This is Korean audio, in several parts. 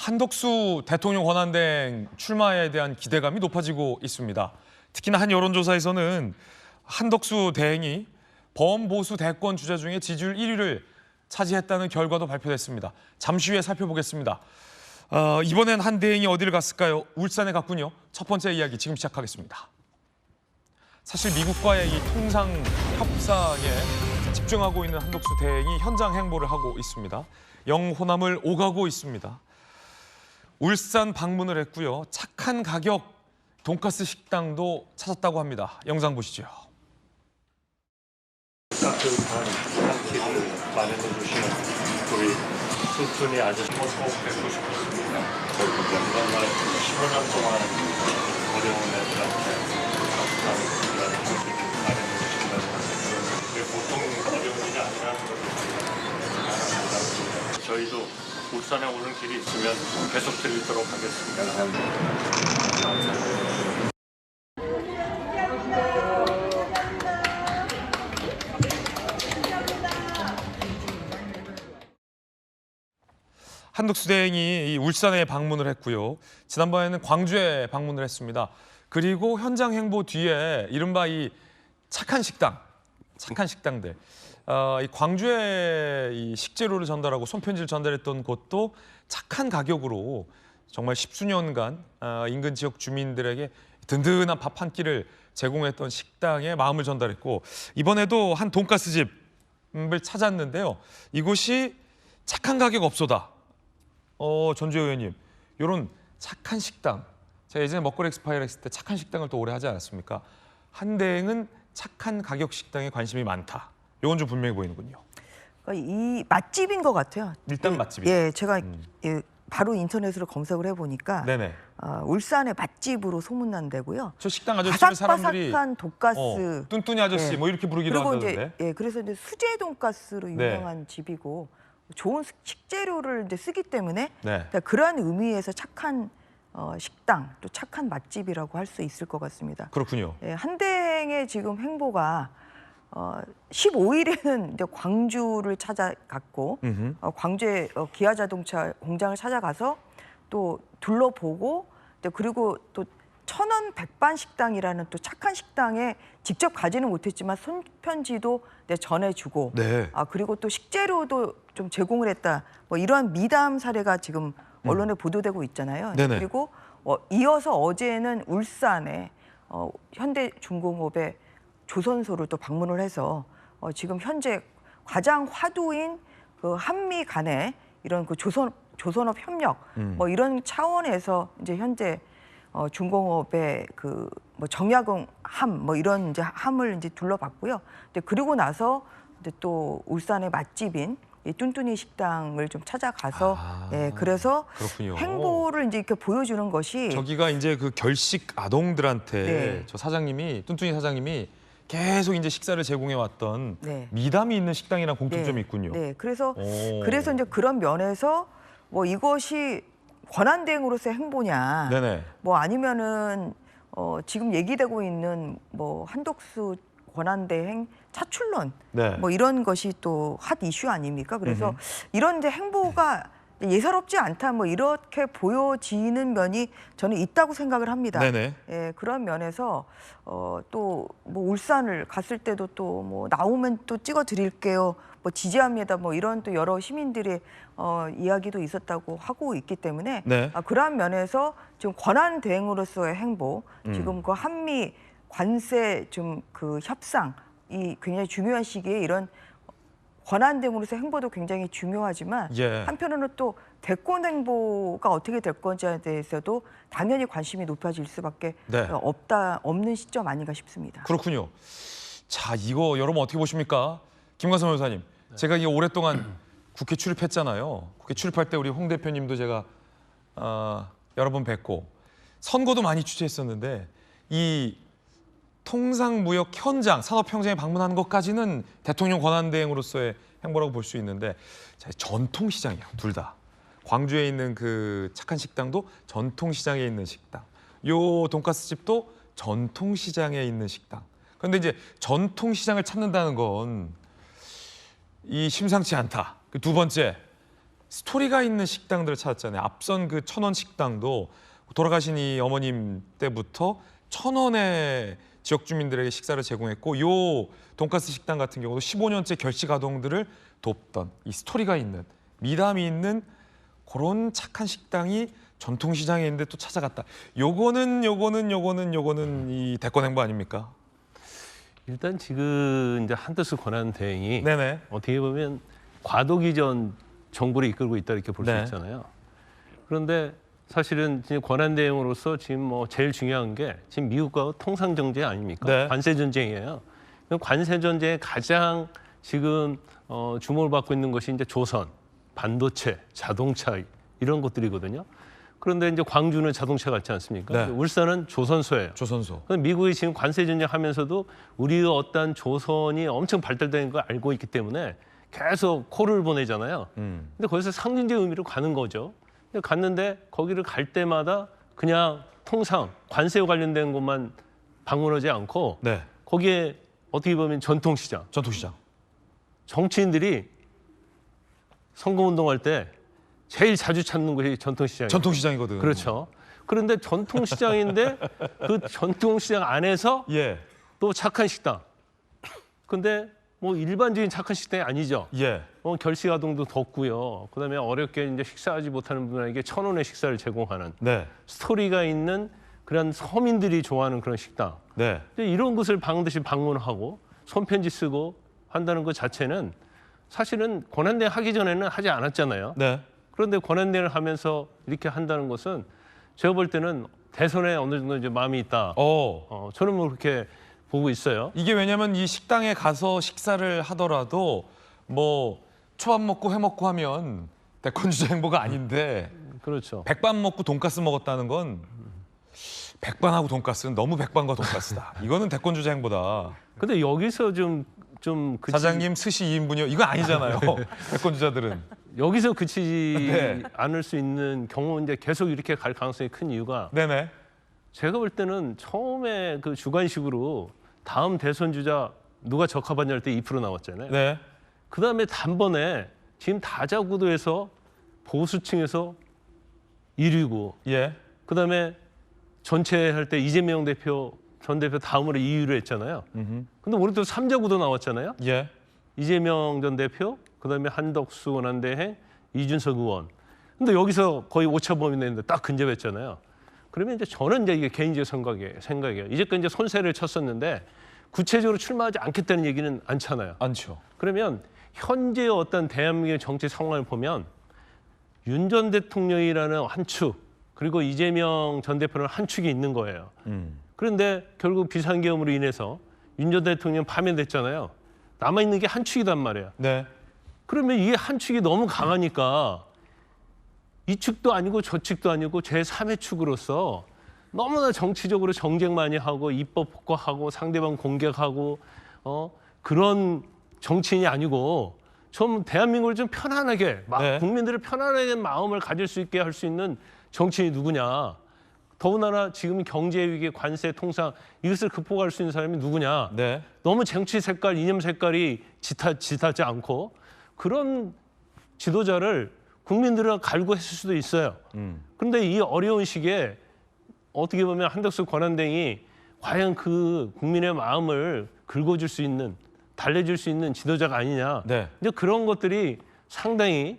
한덕수 대통령 권한대행 출마에 대한 기대감이 높아지고 있습니다. 특히나 한 여론조사에서는 한덕수 대행이 범보수 대권 주자 중에 지지율 1위를 차지했다는 결과도 발표됐습니다. 잠시 후에 살펴보겠습니다. 이번엔 한 대행이 어디를 갔을까요? 울산에 갔군요. 첫 번째 이야기 지금 시작하겠습니다. 사실 미국과의 이 통상 협상에 집중하고 있는 한덕수 대행이 현장 행보를 하고 있습니다. 영호남을 오가고 있습니다. 울산 방문을 했고요. 착한 가격 돈가스 식당도 찾았다고 합니다. 영상 보시죠. 따뜻한 한끼를 마련해 주시는 우리 뚱뚱이 아저씨 꼭 뵙고 싶었습니다. 정말 15년 동안 어려운 애들한테 따뜻한 한끼를 마련해 주신다는 것은 이게 보통 어려운 일이 아니라는 것을 저희도 울산에 오는 길이 있으면 계속 드리도록 하겠습니다. 감사합니다. 한덕수 대행이 울산에 방문을 했고요. 지난번에는 광주에 방문을 했습니다. 그리고 현장 행보 뒤에 이른바 이 착한 식당들. 이 광주에 이 식재료를 전달하고 손편지를 전달했던 곳도 착한 가격으로 정말 십수년간 인근 지역 주민들에게 든든한 밥 한 끼를 제공했던 식당에 마음을 전달했고, 이번에도 한 돈가스 집을 찾았는데요. 이곳이 착한 가격 업소다. 전주혜 의원님, 이런 착한 식당, 제가 예전에 먹거리 엑스파일 했을 때 착한 식당을 또 오래 하지 않았습니까? 한 대행은 착한 가격 식당에 관심이 많다. 이건 좀 분명해 보이는군요. 이 맛집인 것 같아요. 일단 맛집이요. 예, 제가 바로 인터넷으로 검색을 해보니까 네네. 울산의 맛집으로 소문난 데고요. 저 식당 아저씨를 사람들이 바삭바삭한 돈가스, 뚱뚱이 아저씨 예. 뭐 이렇게 부르기도 그리고 한다던데. 이제 그래서 이제 수제 돈가스로 유명한 네. 집이고 좋은 식재료를 이제 쓰기 때문에 네. 그러한 의미에서 착한 식당, 또 착한 맛집이라고 할 수 있을 것 같습니다. 그렇군요. 예, 한 대행의 지금 행보가 15일에는 이제 광주를 찾아갔고 광주의 기아자동차 공장을 찾아가서 또 둘러보고 그리고 또 천원 백반식당이라는 또 착한 식당에 직접 가지는 못했지만 손편지도 전해주고 네. 그리고 또 식재료도 좀 제공을 했다. 뭐 이러한 미담 사례가 지금 언론에 보도되고 있잖아요. 네네. 그리고 이어서 어제는 울산에 현대중공업의 조선소를 또 방문을 해서 지금 현재 가장 화두인 그 한미 간의 이런 그 조선업 협력 뭐 이런 차원에서 이제 현재 중공업의 그 뭐 정약용 함 뭐 이런 이제 함을 이제 둘러봤고요. 그리고 나서 이제 또 울산의 맛집인 이 뚠뚠이 식당을 좀 찾아가서 그래서 그렇군요. 행보를 이제 이렇게 보여주는 것이 저기가 이제 그 결식 아동들한테 네. 저 사장님이 뚠뚠이 사장님이 계속 이제 식사를 제공해 왔던 네. 미담이 있는 식당이랑 공통점이 있군요. 네, 그래서 오. 이제 그런 면에서 뭐 이것이 권한대행으로서의 행보냐, 네네. 뭐 아니면은 지금 얘기되고 있는 뭐 한덕수 권한대행 차출론, 네. 뭐 이런 것이 또 핫 이슈 아닙니까? 그래서 이런 이제 행보가 예사롭지 않다, 뭐 이렇게 보여지는 면이 저는 있다고 생각을 합니다. 네네. 예, 그런 면에서 또 뭐 울산을 갔을 때도 또 뭐 나오면 또 찍어 드릴게요. 뭐 지지합니다. 뭐 이런 또 여러 시민들의 이야기도 있었다고 하고 있기 때문에 네. 그러한 면에서 지금 권한 대행으로서의 행보, 지금 그 한미 관세 좀 그 협상 이 굉장히 중요한 시기에 이런 권한 대행으로서의 행보도 굉장히 중요하지만 예. 한편으로는 또 대권 행보가 어떻게 될 건지에 대해서도 당연히 관심이 높아질 수밖에 네. 없는 시점 아닌가 싶습니다. 그렇군요. 자, 이거 여러분 어떻게 보십니까? 김관선 변호사님, 제가 이게 오랫동안 국회 출입했잖아요. 국회 출입할 때 우리 홍 대표님도 제가 여러 번 뵙고 선거도 많이 취재했었는데 이 통상무역 현장, 산업 현장에 방문하는 것까지는 대통령 권한대행으로서의 행보라고 볼 수 있는데 전통시장이에요, 둘 다. 광주에 있는 그 착한 식당도 전통시장에 있는 식당. 요 돈가스 집도 전통시장에 있는 식당. 그런데 이제 전통시장을 찾는다는 건 이 심상치 않다. 그 두 번째, 스토리가 있는 식당들을 찾았잖아요. 앞선 그 1,000원 식당도 돌아가신 이 어머님 때부터 1,000원에 지역 주민들에게 식사를 제공했고, 요 돈가스 식당 같은 경우도 15년째 결식 아동들을 돕던 이 스토리가 있는, 미담이 있는 그런 착한 식당이 전통시장에 있는데 또 찾아갔다. 요거는 이 대권 행보 아닙니까? 일단 지금 이제 한덕수 권한대행이 네네. 어떻게 보면 과도기 전 정부를 이끌고 있다 이렇게 볼 수 네. 있잖아요. 그런데 사실은 지금 권한대행으로서 지금 뭐 제일 중요한 게 지금 미국과 통상 정제 아닙니까? 네. 관세 전쟁이에요. 관세 전쟁에 가장 지금 주목을 받고 있는 것이 이제 조선, 반도체, 자동차 이런 것들이거든요. 그런데 이제 광주는 자동차 같지 않습니까? 네. 울산은 조선소예요. 조선소. 미국이 지금 관세 전쟁하면서도 우리의 어떤 조선이 엄청 발달된 걸 알고 있기 때문에 계속 콜을 보내잖아요. 근데 거기서 상징적 의미로 가는 거죠. 근데 갔는데 거기를 갈 때마다 그냥 통상 관세와 관련된 것만 방문하지 않고 네. 거기에 어떻게 보면 전통시장, 전통시장. 정치인들이 선거운동할 때 제일 자주 찾는 곳이 전통시장이에요. 전통시장이거든. 그렇죠. 그런데 전통시장인데 그 전통시장 안에서 예. 또 착한 식당. 근데 뭐 일반적인 착한 식당이 아니죠. 예. 결식 아동도 덥고요. 그다음에 어렵게 이제 식사하지 못하는 분에게 1,000원의 식사를 제공하는 네. 스토리가 있는 그런 서민들이 좋아하는 그런 식당. 네. 근데 이런 곳을 반드시 방문하고 손편지 쓰고 한다는 것 자체는 사실은 권한대행 하기 전에는 하지 않았잖아요. 네. 그런데 권한대행을 하면서 이렇게 한다는 것은 제가 볼 때는 대선에 어느 정도 이제 마음이 있다. 저는 뭐 그렇게 보고 있어요. 이게 왜냐면 이 식당에 가서 식사를 하더라도 뭐 초밥 먹고 회 먹고 하면 대권주자 행보가 아닌데, 그렇죠. 백반 먹고 돈가스 먹었다는 건 백반하고 돈가스는 너무 백반과 돈가스다. 이거는 대권주자 행보다. 근데 여기서 좀 사장님 스시 2인분이요? 이거 아니잖아요. 대권주자들은. 여기서 그치지 네. 않을 수 있는 경우 이제 계속 이렇게 갈 가능성이 큰 이유가 네네. 제가 볼 때는 처음에 그 주관식으로 다음 대선 주자 누가 적합하냐 할 때 2% 나왔잖아요. 네. 그다음에 단번에 지금 다자구도에서 보수층에서 1위고 예. 그다음에 전체 할 때 이재명 대표 전 대표 다음으로 2위를 했잖아요. 근데 우리 또 3자구도 나왔잖아요. 예. 이재명 전 대표, 그다음에 한덕수 원안대행, 이준석 의원. 근데 여기서 거의 오차 범위 내는데 딱 근접했잖아요. 그러면 이제 저는 이제 이게 개인적 생각이에요. 이제까지 이제 손세를 쳤었는데 구체적으로 출마하지 않겠다는 얘기는 않잖아요. 않죠. 그러면 현재의 어떤 대한민국의 정치 상황을 보면 윤 전 대통령이라는 한 축, 그리고 이재명 전 대표는 한 축이 있는 거예요. 그런데 결국 비상계엄으로 인해서 윤 전 대통령 파면됐잖아요. 남아있는 게 한 축이단 말이에요. 네. 그러면 이게 한 축이 너무 강하니까 이 축도 아니고 저 축도 아니고 제3의 축으로서 너무나 정치적으로 정쟁 많이 하고 입법 폭거하고 상대방 공격하고 그런 정치인이 아니고 좀 대한민국을 좀 편안하게 네. 국민들을 편안하게 마음을 가질 수 있게 할 수 있는 정치인이 누구냐. 더군다나 지금 경제 위기, 관세, 통상 이것을 극복할 수 있는 사람이 누구냐. 네. 너무 정치 색깔, 이념 색깔이 짙하지 않고 그런 지도자를 국민들은 갈구했을 수도 있어요. 그런데 이 어려운 시기에 어떻게 보면 한덕수 권한대행이 과연 그 국민의 마음을 긁어줄 수 있는, 달래줄 수 있는 지도자가 아니냐. 네. 이제 그런 것들이 상당히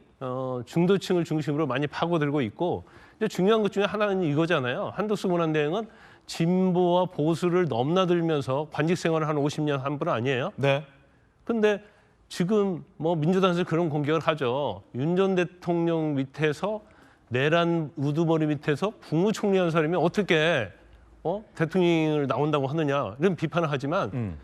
중도층을 중심으로 많이 파고들고 있고 이제 중요한 것 중에 하나는 이거잖아요. 한덕수 권한대행은 진보와 보수를 넘나들면서 관직 생활을 한 50년 한 분 아니에요? 네. 근데 지금 뭐 민주당에서 그런 공격을 하죠. 윤 전 대통령 밑에서 내란 우두머리 밑에서 국무총리한 사람이 어떻게 대통령을 나온다고 하느냐 이런 비판을 하지만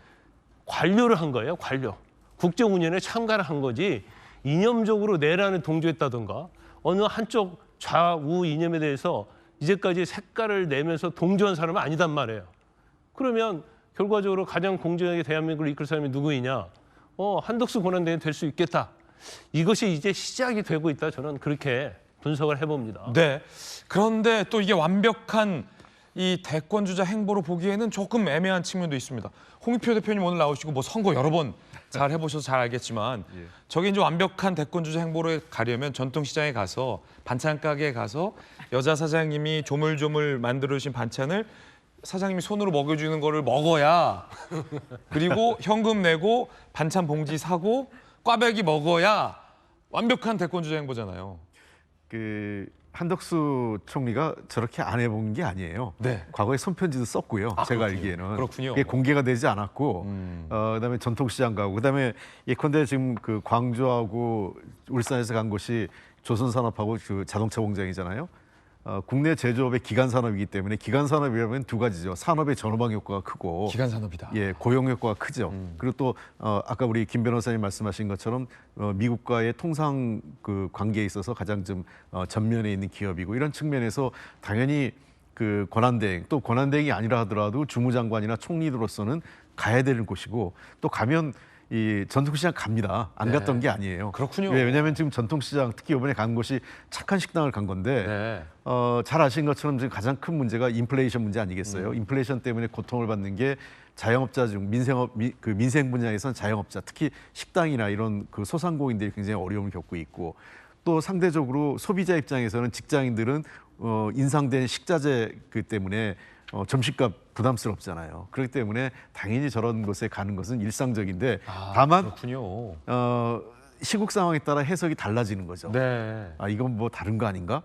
관료를 한 거예요. 관료. 국정운영에 참가를 한 거지 이념적으로 내란에 동조했다든가 어느 한쪽 좌우 이념에 대해서 이제까지 색깔을 내면서 동조한 사람은 아니단 말이에요. 그러면 결과적으로 가장 공정하게 대한민국을 이끌 사람이 누구이냐? 한덕수 권한대행이 될 수 있겠다. 이것이 이제 시작이 되고 있다. 저는 그렇게 분석을 해봅니다. 네. 그런데 또 이게 완벽한 이 대권주자 행보로 보기에는 조금 애매한 측면도 있습니다. 홍익표 대표님 오늘 나오시고 뭐 선거 여러 번 잘 해보셔서 잘 알겠지만 예. 저게 이제 완벽한 대권 주자 행보를 가려면 전통시장에 가서 반찬 가게에 가서 여자 사장님이 조물조물 만들어주신 반찬을 사장님이 손으로 먹여주는 거를 먹어야 그리고 현금 내고 반찬 봉지 사고 꽈배기 먹어야 완벽한 대권 주자 행보잖아요. 그 한덕수 총리가 저렇게 안 해본 게 아니에요. 네. 과거에 손편지도 썼고요. 제가 알기에는 그렇군요. 그게 공개가 되지 않았고, 그다음에 전통시장 가고, 그다음에 예컨대 지금 그 광주하고 울산에서 간 곳이 조선산업하고 그 자동차 공장이잖아요. 국내 제조업의 기간 산업이기 때문에 기간 산업이라면 두 가지죠. 산업의 전후방 효과가 크고, 기간 산업이다. 예, 고용 효과가 크죠. 그리고 또 아까 우리 김 변호사님 말씀하신 것처럼 미국과의 통상 그 관계에 있어서 가장 좀 전면에 있는 기업이고 이런 측면에서 당연히 그 권한대행 또 권한대행이 아니라 하더라도 주무장관이나 총리로서는 가야 되는 곳이고 또 가면 이 전통시장 갑니다. 안 네. 갔던 게 아니에요. 그렇군요. 예, 왜냐하면 지금 전통시장 특히 이번에 간 곳이 착한 식당을 간 건데 네. 잘 아시는 것처럼 지금 가장 큰 문제가 인플레이션 문제 아니겠어요? 인플레이션 때문에 고통을 받는 게 자영업자 중 그 민생 분야에서는 자영업자 특히 식당이나 이런 그 소상공인들이 굉장히 어려움을 겪고 있고 또 상대적으로 소비자 입장에서는 직장인들은 인상된 식자재 그 때문에 점심값 부담스럽잖아요. 그렇기 때문에 당연히 저런 곳에 가는 것은 일상적인데 다만 그렇군요. 시국 상황에 따라 해석이 달라지는 거죠. 네. 아 이건 뭐 다른 거 아닌가?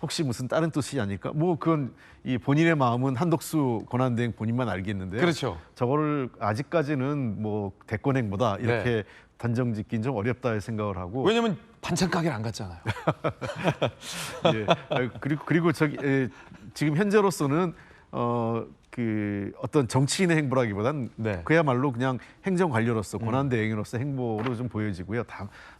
혹시 무슨 다른 뜻이 아닐까? 뭐 그건 이 본인의 마음은 한덕수 권한대행 본인만 알겠는데요. 그렇죠. 저거를 아직까지는 뭐 대권행보다 이렇게 네. 단정짓긴 좀 어렵다 생각을 하고. 왜냐면 반찬 가게를 안 갔잖아요. 예. 그리고 저기 지금 현재로서는 그 어떤 정치인의 행보라기보단 네. 그야말로 그냥 행정 관료로서 권한대행으로서 행보로 좀 보여지고요.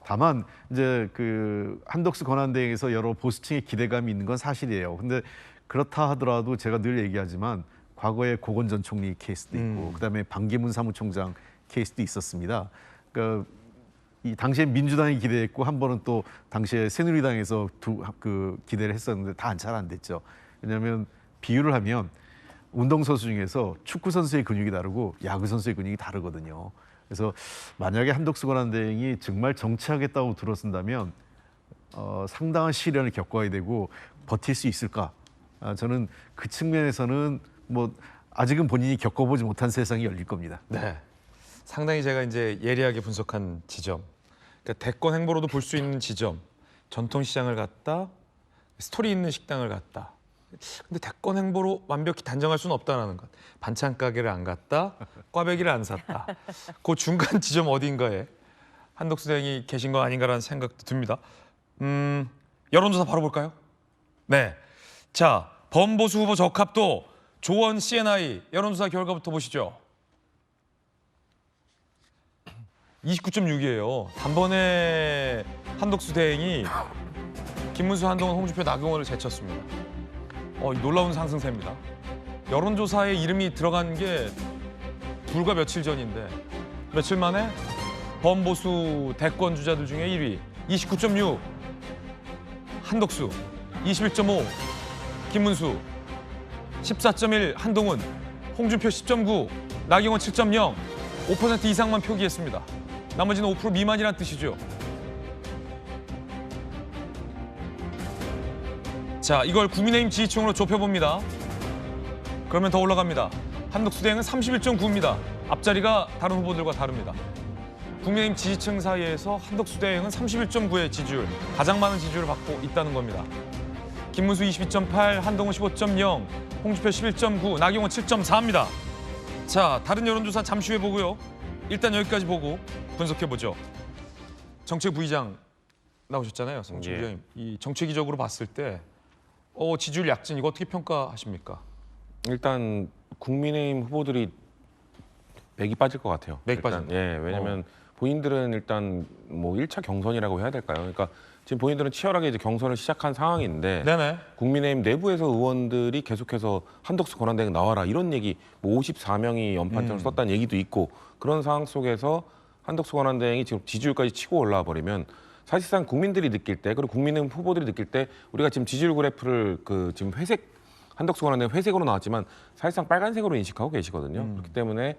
다만 이제 그 한덕수 권한대행에서 여러 보수층의 기대감이 있는 건 사실이에요. 근데 그렇다 하더라도 제가 늘 얘기하지만 과거에 고건 전 총리 케이스도 있고 그다음에 반기문 사무총장 케이스도 있었습니다. 그러니까 이 당시에 민주당이 기대했고 한 번은 또 당시에 새누리당에서 그 기대를 했었는데 다 잘 안 됐죠. 왜냐하면 비유를 하면 운동선수 중에서 축구 선수의 근육이 다르고 야구 선수의 근육이 다르거든요. 그래서 만약에 한덕수 권한대행이 정말 정치하겠다고 들어선다면 상당한 시련을 겪어야 되고 버틸 수 있을까? 저는 그 측면에서는 뭐 아직은 본인이 겪어보지 못한 세상이 열릴 겁니다. 네. 상당히 제가 이제 예리하게 분석한 지점. 그러니까 대권 행보로도 볼 수 있는 지점. 전통시장을 갔다, 스토리 있는 식당을 갔다. 근데 대권 행보로 완벽히 단정할 수는 없다는 것. 반찬 가게를 안 갔다, 꽈배기를 안 샀다. 그 중간 지점 어딘가에 한덕수 대행이 계신 거 아닌가라는 생각도 듭니다. 여론조사 바로 볼까요? 네. 자, 범보수 후보 적합도 조원 CNI 여론조사 결과부터 보시죠. 29.6이에요. 단번에 한덕수 대행이 김문수, 한동훈, 홍준표, 나경원을 제쳤습니다. 놀라운 상승세입니다. 여론조사에 이름이 들어간 게 불과 며칠 전인데 며칠 만에 범보수 대권 주자들 중에 1위 29.6 한덕수, 21.5 김문수, 14.1 한동훈, 홍준표 10.9 나경원 7.0 5% 이상만 표기했습니다. 나머지는 5% 미만이란 뜻이죠. 자, 이걸 국민의힘 지지층으로 좁혀봅니다. 그러면 더 올라갑니다. 한덕수 대행은 31.9입니다. 앞자리가 다른 후보들과 다릅니다. 국민의힘 지지층 사이에서 한덕수 대행은 31.9의 지지율, 가장 많은 지지율을 받고 있다는 겁니다. 김문수 22.8, 한동훈 15.0, 홍준표 11.9, 나경원 7.4입니다. 자, 다른 여론조사 잠시 후에 보고요. 일단 여기까지 보고 분석해보죠. 정책 부의장 나오셨잖아요, 정책 부의장님. 이 정책이적으로 봤을 때 지지율 약진 이거 어떻게 평가하십니까? 일단 국민의힘 후보들이 맥이 빠질 것 같아요. 맥이 일단, 빠진다. 예, 왜냐면 본인들은 일단 뭐 1차 경선이라고 해야 될까요? 그러니까 지금 본인들은 치열하게 이제 경선을 시작한 상황인데 네네. 국민의힘 내부에서 의원들이 계속해서 한덕수 권한대행 나와라 이런 얘기, 뭐 54명이 연판장을 썼다는 얘기도 있고 그런 상황 속에서 한덕수 권한대행이 지금 지지율까지 치고 올라와 버리면 사실상 국민들이 느낄 때 그리고 국민의힘 후보들이 느낄 때 우리가 지금 지지율 그래프를 지금 회색 한덕수 권한대행 회색으로 나왔지만 사실상 빨간색으로 인식하고 계시거든요. 그렇기 때문에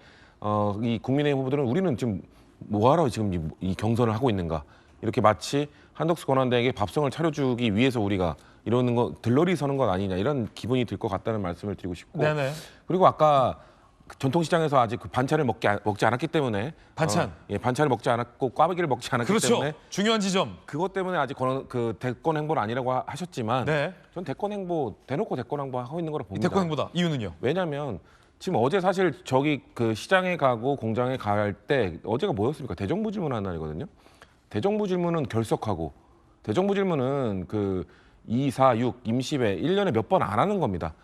이 국민의힘 후보들은 우리는 지금 뭐하러 지금 이 경선을 하고 있는가 이렇게 마치 한덕수 권한대행에게 밥성을 차려주기 위해서 우리가 이러는 거 들러리 서는 것 아니냐 이런 기분이 들 것 같다는 말씀을 드리고 싶고 네네. 그리고 아까 그 전통시장에서 아직 그 반찬을 먹지 않았기 때문에 반찬. 반찬을 먹지 않았고 꽈배기를 먹지 않았기 그렇죠. 때문에 중요한 지점. 그것 때문에 아직 그 대권 행보는 아니라고 하셨지만 네. 전 대권 행보 대놓고 대권 행보 하고 있는 거라 봅니다. 대권 행보다. 이유는요? 왜냐하면 지금 어제 사실 저기 그 시장에 가고 공장에 갈 때 어제가 뭐였습니까? 대정부 질문하는 날이거든요. 대정부 질문은 결석하고 대정부 질문은 그 2, 4, 6 임시회 1년에 몇 번 안 하는 겁니다.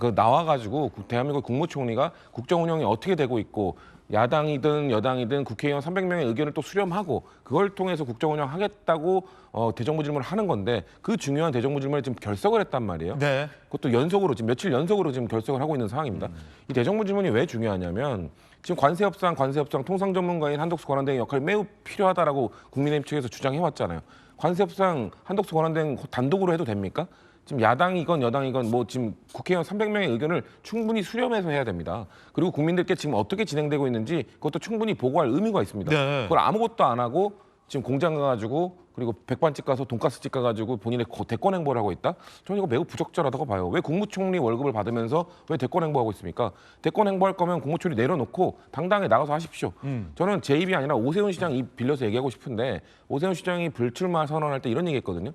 그 나와가지고 대한민국 국무총리가 국정 운영이 어떻게 되고 있고 야당이든 여당이든 국회의원 300명의 의견을 또 수렴하고 그걸 통해서 국정 운영하겠다고 대정부 질문을 하는 건데 그 중요한 대정부 질문을 지금 결석을 했단 말이에요. 네. 그것도 연속으로 지금 며칠 연속으로 지금 결석을 하고 있는 상황입니다. 이 대정부 질문이 왜 중요하냐면 지금 관세 협상 통상 전문가인 한덕수 권한대행 역할이 매우 필요하다라고 국민의힘 측에서 주장해 왔잖아요. 관세 협상 한덕수 권한대행 단독으로 해도 됩니까? 지금 야당이건 여당이건 뭐 지금 국회의원 300명의 의견을 충분히 수렴해서 해야 됩니다. 그리고 국민들께 지금 어떻게 진행되고 있는지 그것도 충분히 보고할 의무가 있습니다. 네. 그걸 아무것도 안 하고 지금 공장 가가지고 그리고 백반집 가서 돈가스집 가가지고 본인의 대권 행보를 하고 있다? 저는 이거 매우 부적절하다고 봐요. 왜 국무총리 월급을 받으면서 왜 대권 행보하고 있습니까? 대권 행보할 거면 국무총리 내려놓고 당당히 나가서 하십시오. 저는 제 입이 아니라 오세훈 시장 입 빌려서 얘기하고 싶은데 오세훈 시장이 불출마 선언할 때 이런 얘기했거든요.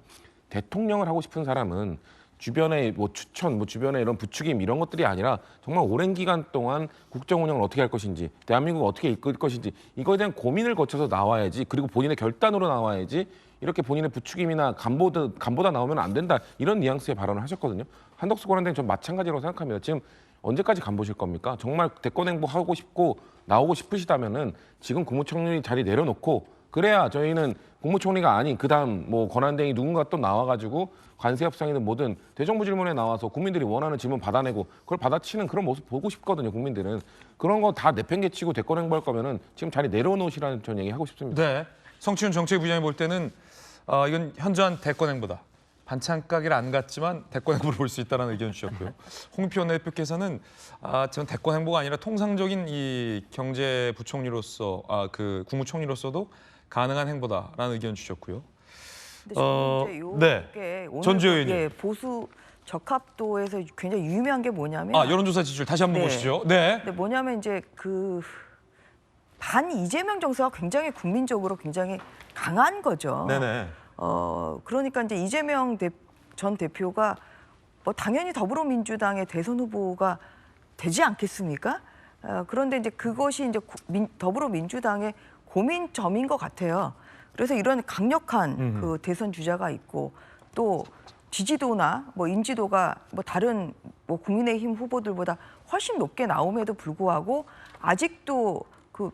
대통령을 하고 싶은 사람은 주변의 뭐 추천, 뭐 주변의 이런 부추김 이런 것들이 아니라 정말 오랜 기간 동안 국정 운영을 어떻게 할 것인지, 대한민국을 어떻게 이끌 것인지 이거에 대한 고민을 거쳐서 나와야지. 그리고 본인의 결단으로 나와야지. 이렇게 본인의 부추김이나 간보다 나오면 안 된다. 이런 뉘앙스의 발언을 하셨거든요. 한덕수 권한대행 전 마찬가지라고 생각합니다. 지금 언제까지 간보실 겁니까? 정말 대권 행보하고 싶고 나오고 싶으시다면은 지금 국무총리 자리 내려놓고 그래야 저희는 국무총리가 아닌 그다음 뭐 권한대행이 누군가 또 나와가지고 관세 협상이든 뭐든 대정부 질문에 나와서 국민들이 원하는 질문 받아내고 그걸 받아치는 그런 모습 보고 싶거든요. 국민들은 그런 거 다 내팽개치고 대권 행보할 거면은 지금 자리 내려놓으시라는 전 얘기하고 싶습니다. 네. 성치훈 정책부장이 볼 때는 이건 현저한 대권 행보다. 반찬 가게를 안 갔지만 대권 행보를 볼 수 있다는 의견 주셨고요. 홍표 대표께서는 저는 대권 행보가 아니라 통상적인 이 경제부총리로서 그 국무총리로서도 가능한 행보다라는 의견 주셨고요. 근데 저는 이제 네. 오늘 전주혜 의원님. 예, 보수 적합도에서 굉장히 유의미한 게 뭐냐면 여론조사 지지율 다시 한번 네. 보시죠. 네. 근데 뭐냐면 이제 그 반 이재명 정서가 굉장히 국민적으로 굉장히 강한 거죠. 네네. 그러니까 이제 이재명 전 대표가 뭐 당연히 더불어민주당의 대선 후보가 되지 않겠습니까? 그런데 이제 그것이 이제 더불어민주당의 고민점인 것 같아요. 그래서 이런 강력한 그 대선 주자가 있고 또 지지도나 뭐 인지도가 뭐 다른 뭐 국민의힘 후보들보다 훨씬 높게 나옴에도 불구하고 아직도 그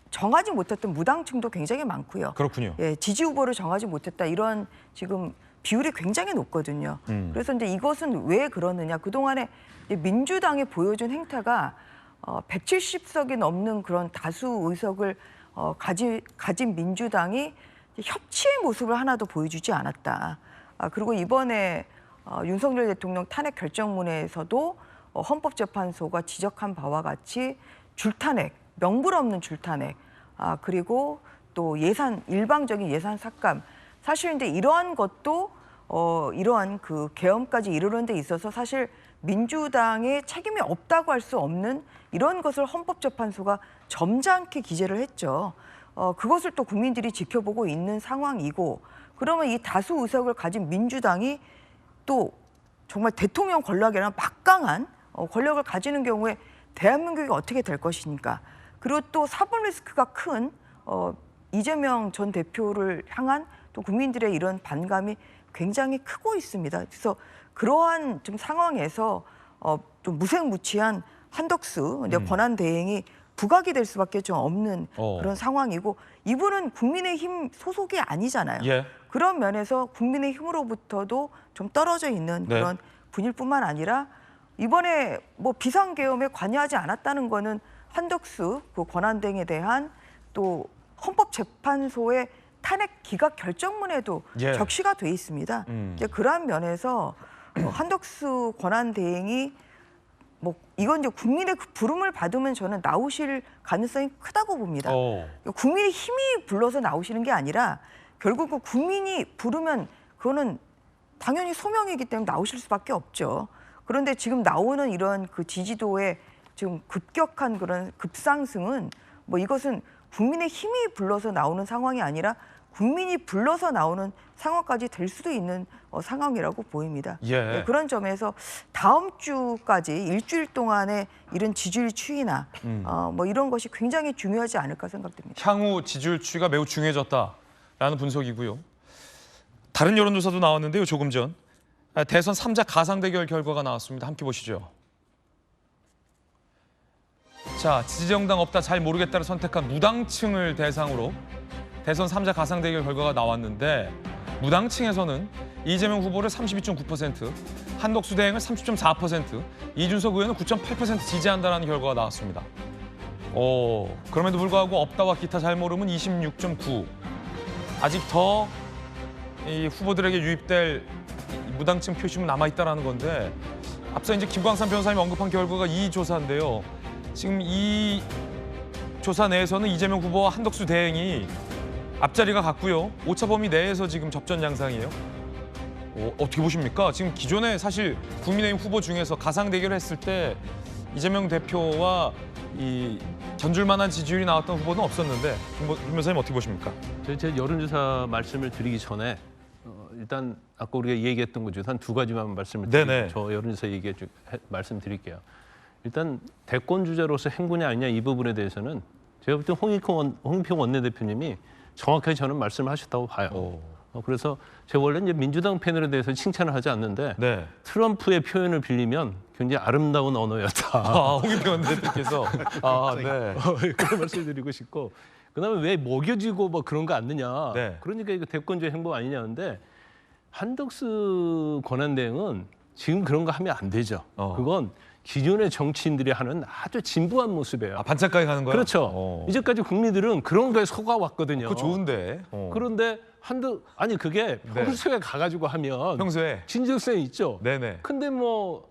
정하지 못했던 무당층도 굉장히 많고요. 그렇군요. 예, 지지 후보를 정하지 못했다 이런 지금 비율이 굉장히 높거든요. 그래서 이제 이것은 왜 그러느냐? 그동안에 민주당이 보여준 행태가 170석이 넘는 그런 다수 의석을 가진 민주당이 협치의 모습을 하나도 보여주지 않았다. 그리고 이번에 윤석열 대통령 탄핵 결정문에서도 헌법재판소가 지적한 바와 같이 줄탄핵, 명분 없는 줄탄핵, 그리고 또 일방적인 예산 삭감. 사실 이제 이러한 것도 이러한 그 계엄까지 이르는 데 있어서 사실 민주당의 책임이 없다고 할 수 없는 이런 것을 헌법재판소가 점잖게 기재를 했죠. 그것을 또 국민들이 지켜보고 있는 상황이고 그러면 이 다수 의석을 가진 민주당이 또 정말 대통령 권력이라는 막강한 권력을 가지는 경우에 대한민국이 어떻게 될 것이니까 그리고 또 사법 리스크가 큰 이재명 전 대표를 향한 또 국민들의 이런 반감이 굉장히 크고 있습니다. 그래서 그러한 좀 상황에서 좀 무색무취한 한덕수 권한대행이 부각이 될 수밖에 좀 없는 그런 상황이고 이분은 국민의힘 소속이 아니잖아요. 예. 그런 면에서 국민의힘으로부터도 좀 떨어져 있는 네. 그런 분일뿐만 아니라 이번에 뭐 비상계엄에 관여하지 않았다는 거는 한덕수 그 권한대행에 대한 또 헌법재판소의 탄핵 기각 결정문에도 예. 적시가 돼 있습니다. 이제 그러한 면에서 한덕수 권한대행이 뭐 이건 이제 국민의 그 부름을 받으면 저는 나오실 가능성이 크다고 봅니다. 국민의 힘이 불러서 나오시는 게 아니라 결국 그 국민이 부르면 그거는 당연히 소명이기 때문에 나오실 수밖에 없죠. 그런데 지금 나오는 이런 그 지지도의 지금 급격한 그런 급상승은 뭐 이것은 국민의 힘이 불러서 나오는 상황이 아니라 국민이 불러서 나오는 상황까지 될 수도 있는 상황이라고 보입니다. 네, 그런 점에서 다음 주까지 일주일 동안의 이런 지지율 추이나 뭐 이런 것이 굉장히 중요하지 않을까 생각됩니다. 향후 지지율 추이가 매우 중요해졌다라는 분석이고요. 다른 여론조사도 나왔는데요. 조금 전 대선 3자 가상 대결 결과가 나왔습니다. 함께 보시죠. 자, 지지정당 없다 잘 모르겠다를 선택한 무당층을 대상으로 대선 3자 가상 대결 결과가 나왔는데 무당층에서는 이재명 후보를 32.9%, 한덕수 대행을 30.4%, 이준석 의원은 9.8% 지지한다는 결과가 나왔습니다. 그럼에도 불구하고 없다와 기타 잘 모름은 26.9%. 아직 더 이 후보들에게 유입될 무당층 표심은 남아있다는 건데 앞서 이제 김광삼 변호사님 언급한 결과가 이 조사인데요. 지금 이 조사 내에서는 이재명 후보와 한덕수 대행이 앞자리가 같고요. 오차 범위 내에서 지금 접전 양상이에요. 어떻게 보십니까? 지금 기존에 사실 국민의힘 후보 중에서 가상 대결을 했을 때 이재명 대표와 이 견줄 만한 지지율이 나왔던 후보는 없었는데 김 변호사님 어떻게 보십니까? 제 여론조사 말씀을 드리기 전에 일단 아까 우리가 얘기했던 것 중에 한 두 가지만 말씀을 드리고 저 여론조사 말씀드릴게요. 일단 대권 주자로서 행보냐 아니냐 이 부분에 대해서는 제가 볼 때 홍익표 원내대표님이 정확하게 저는 말씀을 하셨다고 봐요. 그래서 제가 원래 이제 민주당 패널에 대해서 칭찬을 하지 않는데 트럼프의 표현을 빌리면 굉장히 아름다운 언어였다. 홍익표 원내대표께서 네. 그런 말씀을 드리고 싶고 그다음에 왜 먹여주고 뭐 그런 거 안 느냐. 그러니까 이거 대권주의 행보 아니냐는데 한덕수 권한대행은 지금 그런 거 하면 안 되죠. 그건 기존의 정치인들이 하는 아주 진부한 모습이에요. 반짝하게 가는 거예요? 그렇죠. 이제까지 국민들은 그런 거에 속아왔거든요. 그거 좋은데. 그런데 아니 그게 평소에 가가지고 하면 평소에 진정성이 있죠. 네네. 근데 뭐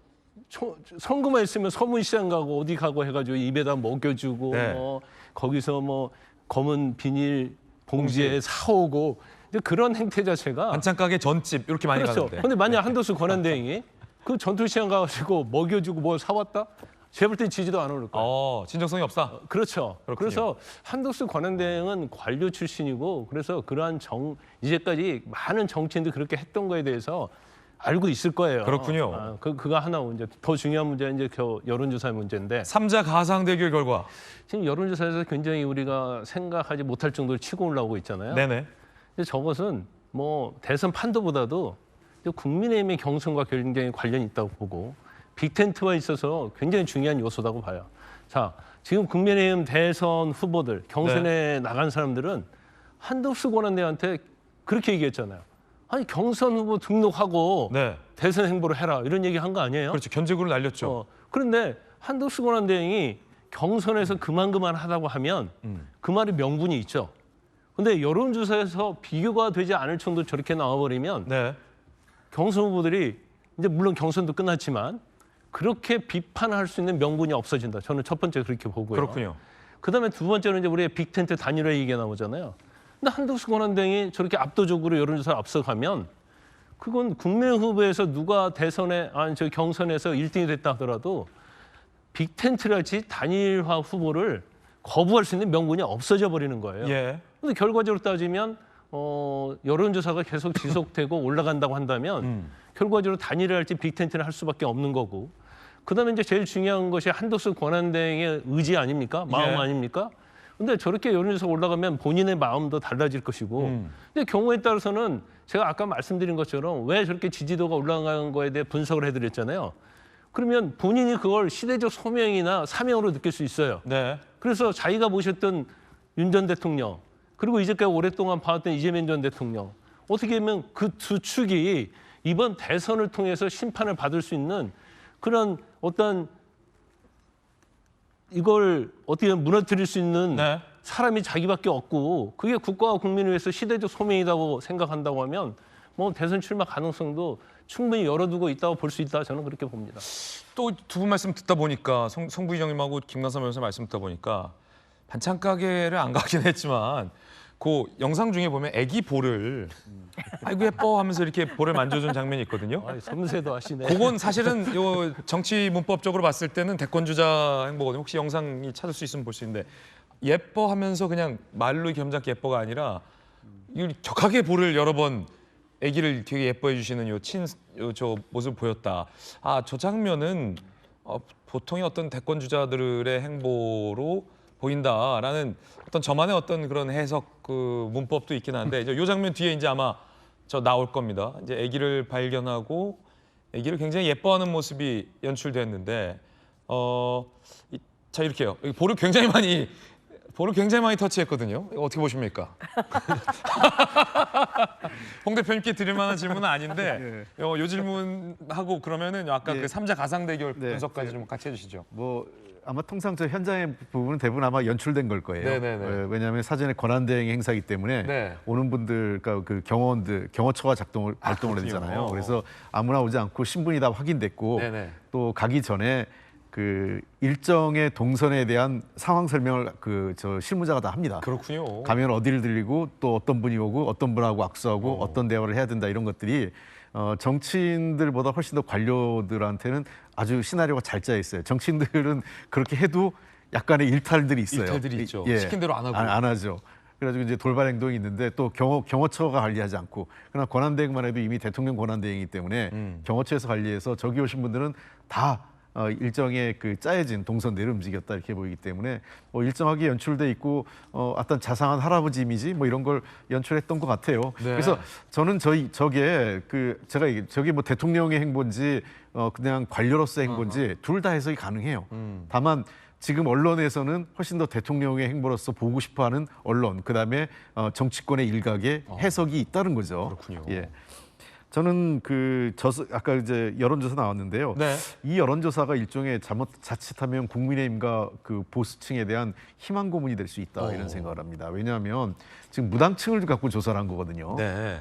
선거만 있으면 서문시장 가고 어디 가고 해가지고 입에다 먹여주고 뭐 거기서 뭐 검은 비닐 봉지에 사오고 이제 그런 행태 자체가 반찬 가게 전집 이렇게 많이 가는데. 그런데 만약 한덕수 권한대행이 그 전통시장 가가지고 먹여주고 뭘 사왔다? 제가 볼 때 지지도 안 오를 거예요. 진정성이 없다? 그렇죠. 그렇군요. 그래서 한덕수 권한대행은 관료 출신이고 그래서 그러한 이제까지 많은 정치인들이 그렇게 했던 거에 대해서 알고 있을 거예요. 그렇군요. 그거 하나 문제. 더 중요한 문제는 이제 여론조사의 문제인데 3자 가상 대결 결과. 지금 여론조사에서 굉장히 우리가 생각하지 못할 정도로 치고 올라오고 있잖아요. 네네. 근데 저것은 뭐 대선 판도보다도 국민의힘의 경선과 굉장히 관련이 있다고 보고 빅텐트와 있어서 굉장히 중요한 요소라고 봐요. 자, 지금 국민의힘 대선 후보들 경선에 나간 사람들은 한덕수 권한대행한테 그렇게 얘기했잖아요. 아니 경선 후보 등록하고 대선 행보를 해라 이런 얘기 한 거 아니에요? 그렇죠. 견제구를 날렸죠. 그런데 한덕수 권한대행이 경선에서 그만 하다고 하면 그 말이 명분이 있죠. 근데 여론조사에서 비교가 되지 않을 정도로 저렇게 나와버리면 경선 후보들이 이제 물론 경선도 끝났지만 그렇게 비판할 수 있는 명분이 없어진다. 저는 첫 번째 그렇게 보고요. 그렇군요. 그다음에 두 번째는 이제 우리의 빅텐트 단일화 얘기가 나오잖아요. 근데 한덕수 권한대행이 저렇게 압도적으로 여론조사를 앞서가면 그건 국민의힘 후보에서 누가 경선에서 1등이 됐다 하더라도 빅텐트랄지 단일화 후보를 거부할 수 있는 명분이 없어져 버리는 거예요. 근데 결과적으로 따지면 여론조사가 계속 지속되고 올라간다고 한다면 결과적으로 단일화할지 빅텐트를 할 수밖에 없는 거고 그다음에 이제 제일 중요한 것이 한덕수 권한대행의 의지 아닙니까? 마음 아닙니까? 근데 저렇게 여론조사가 올라가면 본인의 마음도 달라질 것이고 근데 경우에 따라서는 제가 아까 말씀드린 것처럼 왜 저렇게 지지도가 올라간 거에 대해 분석을 해드렸잖아요. 그러면 본인이 그걸 시대적 소명이나 사명으로 느낄 수 있어요. 그래서 자기가 모셨던 윤 전 대통령 그리고 이제까지 오랫동안 봐왔던 이재명 전 대통령 어떻게 보면 그 두 축이 이번 대선을 통해서 심판을 받을 수 있는 그런 어떤 이걸 어떻게 무너뜨릴 수 있는 사람이 자기밖에 없고 그게 국가와 국민을 위해서 시대적 소명이라고 생각한다고 하면 뭐 대선 출마 가능성도 충분히 열어두고 있다고 볼 수 있다 저는 그렇게 봅니다. 또 두 분 말씀 듣다 보니까 성부의장님하고 김광삼 변호사 말씀 듣다 보니까 반찬 가게를 안 가긴 했지만 그 영상 중에 보면 애기 볼을 아이고 예뻐 하면서 이렇게 볼을 만져준 장면이 있거든요. 아, 섬세도 하시네. 그건 사실은 요 정치 문법적으로 봤을 때는 대권 주자 행보거든요. 혹시 영상이 찾을 수 있으면 볼 수 있는데 예뻐하면서 그냥 말로 겸잡게 예뻐가 아니라 이 격하게 볼을 여러 번 아기를 되게 예뻐해 주시는 저 모습 보였다. 아, 저 장면은 보통의 어떤 대권 주자들의 행보로 보인다라는 어떤 저만의 어떤 그런 해석 그 문법도 있긴 한데 이 장면 뒤에 이제 아마 저 나올 겁니다. 이제 아기를 발견하고 아기를 굉장히 예뻐하는 모습이 연출됐는데 자 이렇게요. 여기 볼을 굉장히 많이 터치했거든요. 이거 어떻게 보십니까? 홍 대표님께 드릴 만한 질문은 아닌데 요 질문하고 그러면은 아까 예. 그 삼자 가상 대결 네. 분석까지 좀 같이 해주시죠. 뭐 아마 통상 저 현장의 부분은 대부분 아마 연출된 걸 거예요. 네네네. 왜냐하면 사전에 권한대행 행사이기 때문에 네. 오는 분들, 그러니까 그 경호처가 발동을 해야 그렇군요. 되잖아요. 그래서 아무나 오지 않고 신분이 다 확인됐고 네네. 또 가기 전에 그 일정의 동선에 대한 상황 설명을 그 저 실무자가 다 합니다. 그렇군요. 가면 어디를 들리고 또 어떤 분이 오고 어떤 분하고 악수하고 어떤 대화를 해야 된다 이런 것들이 정치인들보다 훨씬 더 관료들한테는 아주 시나리오가 잘 짜여 있어요. 정치인들은 그렇게 해도 약간의 일탈들이 있어요. 일탈들이 있죠. 시킨 대로 안 하고. 안 하죠. 그래가지고 이제 돌발 행동이 있는데 또 경호처가 관리하지 않고 그러나 권한대행만 해도 이미 대통령 권한대행이기 때문에 경호처에서 관리해서 저기 오신 분들은 다 일정의 그 짜여진 동선대로 움직였다 이렇게 보이기 때문에 뭐 일정하게 연출돼 있고 어떤 자상한 할아버지 이미지 뭐 이런 걸 연출했던 것 같아요. 네. 그래서 저는 저게 저게 뭐 대통령의 행보인지 그냥 관료로서의 행보인지 둘 다 해석이 가능해요. 다만 지금 언론에서는 훨씬 더 대통령의 행보로서 보고 싶어하는 언론, 그다음에 정치권의 일각의 해석이 있다는 거죠. 그렇군요. 예. 저는 아까 이제 여론조사 나왔는데요. 네. 이 여론조사가 일종의 자칫하면 국민의힘과 그 보수층에 대한 희망 고문이 될 수 있다 이런 생각을 합니다. 왜냐하면 지금 무당층을 갖고 조사를 한 거거든요. 네.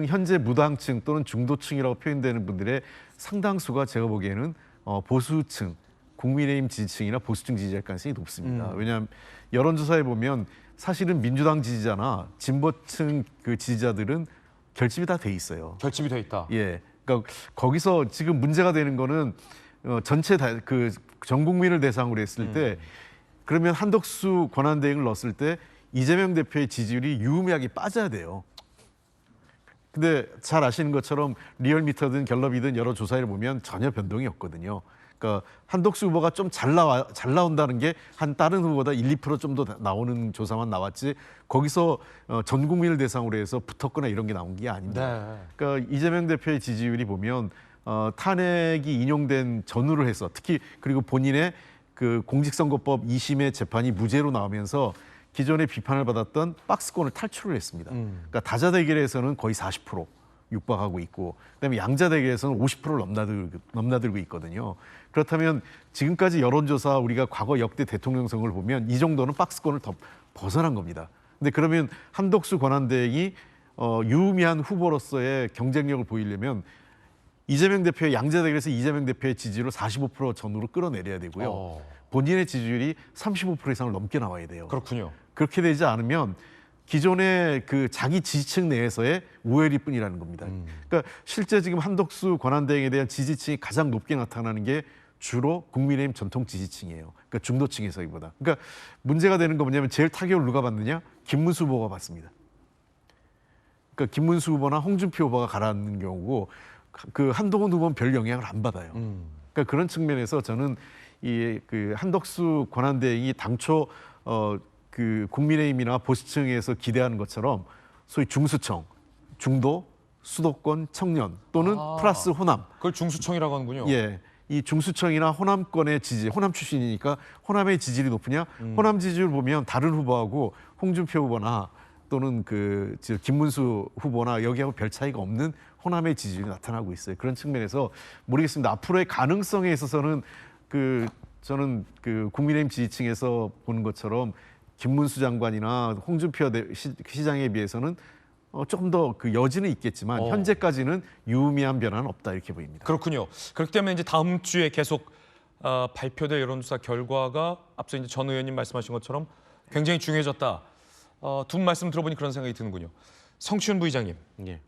현재 무당층 또는 중도층이라고 표현되는 분들의 상당수가 제가 보기에는 보수층, 국민의힘 지지층이나 보수층 지지할 가능성이 높습니다. 왜냐하면 여론조사에 보면 사실은 민주당 지지자나 진보층 그 지지자들은 결집이 다 돼 있어요. 결집이 돼 있다. 예. 그러니까 거기서 지금 문제가 되는 거는 전체 전 국민을 대상으로 했을 때 그러면 한덕수 권한대행을 넣었을 때 이재명 대표의 지지율이 유의미하게 빠져야 돼요. 근데 잘 아시는 것처럼 리얼미터든 갤럽이든 여러 조사를 보면 전혀 변동이 없거든요. 그러니까 한덕수 후보가 좀 잘 나온다는 게 한 다른 후보보다 1, 2% 좀 더 나오는 조사만 나왔지 거기서 전 국민을 대상으로 해서 붙었거나 이런 게 나온 게 아닙니다. 네. 그러니까 이재명 대표의 지지율이 보면 탄핵이 인용된 전후를 해서 특히 그리고 본인의 그 공직선거법 2심의 재판이 무죄로 나오면서 기존에 비판을 받았던 박스권을 탈출을 했습니다. 그러니까 다자 대결에서는 거의 40% 육박하고 있고 그다음에 양자 대결에서는 50%를 넘나들고 있거든요. 그렇다면 지금까지 여론조사 우리가 과거 역대 대통령 선거를 보면 이 정도는 박스권을 더 벗어난 겁니다. 근데 그러면 한덕수 권한대행이 유의미한 후보로서의 경쟁력을 보이려면 이재명 대표의 양자 대결에서 이재명 대표의 지지율을 45% 전후로 끌어내려야 되고요. 본인의 지지율이 35% 이상을 넘게 나와야 돼요. 그렇군요. 그렇게 되지 않으면 기존의 그 자기 지지층 내에서의 우열일 뿐이라는 겁니다. 그러니까 실제 지금 한덕수 권한대행에 대한 지지층이 가장 높게 나타나는 게 주로 국민의힘 전통 지지층이에요. 그러니까 중도층에서기보다. 그러니까 문제가 되는 거 뭐냐면 제일 타격을 누가 받느냐? 김문수 후보가 받습니다. 그러니까 김문수 후보나 홍준표 후보가 가라앉는 경우고 그 한동훈 후보는 별 영향을 안 받아요. 그러니까 그런 측면에서 저는 이 그 한덕수 권한대행이 당초 그 국민의힘이나 보수층에서 기대하는 것처럼 소위 중수청, 중도, 수도권, 청년 또는 플러스 호남. 그걸 중수청이라고 하는군요. 예, 이 중수청이나 호남권의 지지, 호남 출신이니까 호남의 지지율이 높으냐? 호남 지지율 보면 다른 후보하고 홍준표 후보나 또는 김문수 후보나 여기하고 별 차이가 없는 호남의 지지율이 나타나고 있어요. 그런 측면에서 모르겠습니다. 앞으로의 가능성에 있어서는 저는 국민의힘 지지층에서 보는 것처럼 김문수 장관이나 홍준표 시장에 비해서는 조금 더 그 여지는 있겠지만 현재까지는 유의미한 변화는 없다 이렇게 보입니다. 그렇군요. 그렇기 때문에 이제 다음 주에 계속 발표될 여론조사 결과가 앞서 이제 전 의원님 말씀하신 것처럼 굉장히 중요해졌다. 두 분 말씀 들어보니 그런 생각이 드는군요. 성시훈 부의장님, 예.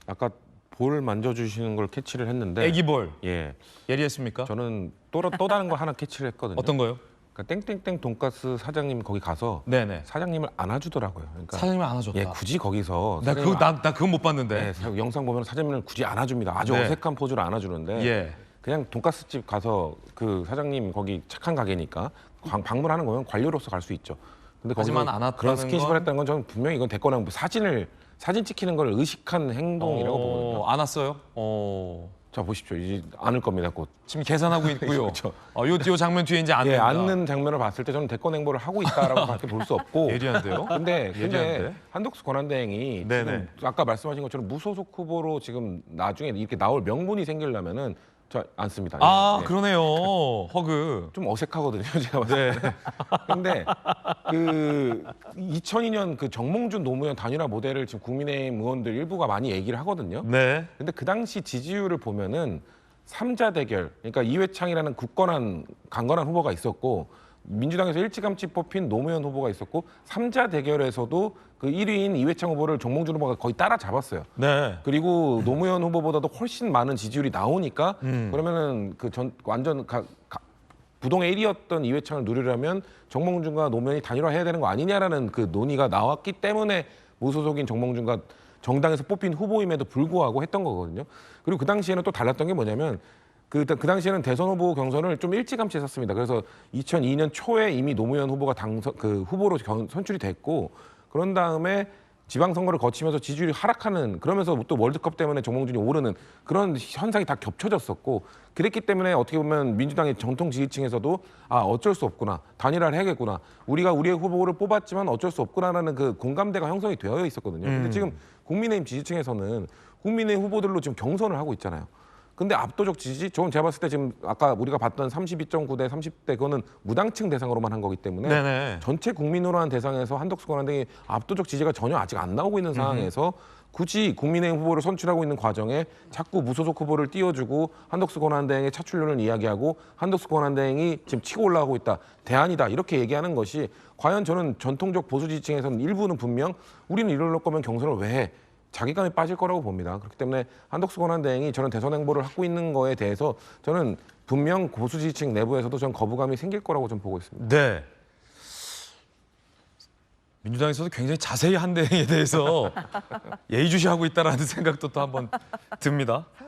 아까 볼 만져주시는 걸 캐치를 했는데 애기볼 예. 예리했습니까? 저는 또 다른 거 하나 캐치를 했거든요. 어떤 거요? 그러니까 땡땡땡 돈가스 사장님 거기 가서 네네. 사장님을 안아주더라고요. 그러니까 사장님이 안아줬다. 예, 굳이 거기서 나 그건 못 봤는데. 네, 영상 보면 사장님은 굳이 안아줍니다. 아주 네. 어색한 포즈로 안아주는데 예. 그냥 돈가스집 가서 그 사장님 거기 착한 가게니까 방문하는 거면 관료로서 갈 수 있죠. 근데 거기서 하지만 안 왔다는 그런 스킨십을 건- 했다는 건 저는 분명히 이건 대권한 사진 찍히는 걸 의식한 행동이라고 보거든요. 안 왔어요? 자 보십시오. 이제 안을 겁니다. 곧. 지금 계산하고 있고요. 그렇죠. 요 장면 뒤에 이제 예, 앉는다. 앉는 장면을 봤을 때 저는 대권 행보를 하고 있다라고밖에 볼 수 없고. 예리한데요? 근데 예리한데? 한덕수 권한대행이 네네. 지금 아까 말씀하신 것처럼 무소속 후보로 지금 나중에 이렇게 나올 명분이 생기려면은 저 않습니다. 예. 그러네요. 허그. 좀 어색하거든요, 제가 봤을 때. 근데 그 2002년 그 정몽준 노무현 단일화 모델을 지금 국민의힘 의원들 일부가 많이 얘기를 하거든요. 네. 근데 그 당시 지지율을 보면은 삼자 대결, 그러니까 이회창이라는 굳건한 강건한 후보가 있었고 민주당에서 일찌감치 뽑힌 노무현 후보가 있었고 삼자 대결에서도 그 1위인 이회창 후보를 정몽준 후보가 거의 따라잡았어요. 네. 그리고 노무현 후보보다도 훨씬 많은 지지율이 나오니까 그러면은 그 완전 부동의 1위였던 이회창을 누리려면 정몽준과 노무현이 단일화해야 되는 거 아니냐라는 그 논의가 나왔기 때문에 무소속인 정몽준과 정당에서 뽑힌 후보임에도 불구하고 했던 거거든요. 그리고 그 당시에는 또 달랐던 게 뭐냐면 그 당시에는 대선 후보 경선을 좀 일찌감치 했었습니다. 그래서 2002년 초에 이미 노무현 후보가 후보로 선출이 됐고 그런 다음에 지방선거를 거치면서 지지율이 하락하는 그러면서 또 월드컵 때문에 정몽준이 오르는 그런 현상이 다 겹쳐졌었고 그랬기 때문에 어떻게 보면 민주당의 정통 지지층에서도 어쩔 수 없구나 단일화를 해야겠구나 우리가 우리의 후보를 뽑았지만 어쩔 수 없구나라는 그 공감대가 형성이 되어 있었거든요. 근데 지금 국민의힘 지지층에서는 국민의힘 후보들로 지금 경선을 하고 있잖아요. 근데 압도적 지지, 저는 제가 봤을 때 지금 아까 우리가 봤던 32.9대 30대 그거는 무당층 대상으로만 한 거기 때문에 네네. 전체 국민으로 한 대상에서 한덕수 권한대행이 압도적 지지가 전혀 아직 안 나오고 있는 상황에서 굳이 국민의힘 후보를 선출하고 있는 과정에 자꾸 무소속 후보를 띄워주고 한덕수 권한대행의 차출론을 이야기하고 한덕수 권한대행이 지금 치고 올라가고 있다. 대안이다. 이렇게 얘기하는 것이 과연 저는 전통적 보수 지지층에서는 일부는 분명 우리는 이럴 거면 경선을 왜 해? 자기감이 빠질 거라고 봅니다. 그렇기 때문에 한덕수 권한대행이 저는 대선 행보를 하고 있는 거에 대해서 저는 분명 보수 지지층 내부에서도 전 거부감이 생길 거라고 좀 보고 있습니다. 네. 민주당에서도 굉장히 자세히 한대행에 대해서 예의주시하고 있다라는 생각도 또 한번 듭니다.